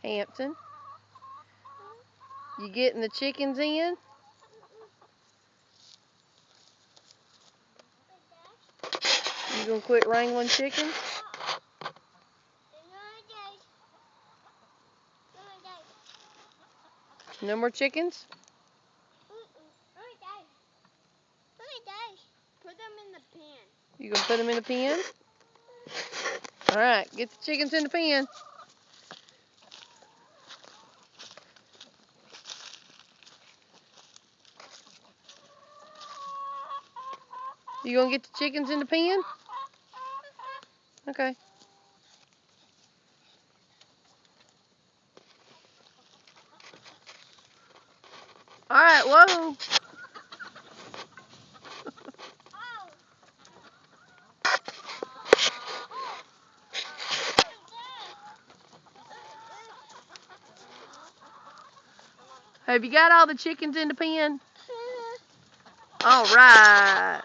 Hampton. You getting the chickens in? You gonna quit wrangling chickens? No more chickens? Put them in the pen. You gonna put them in the pen? Alright, get the chickens in the pen. You gonna get the chickens in the pen? Okay. Alright, whoa. Have you got all the chickens in the pen? All right.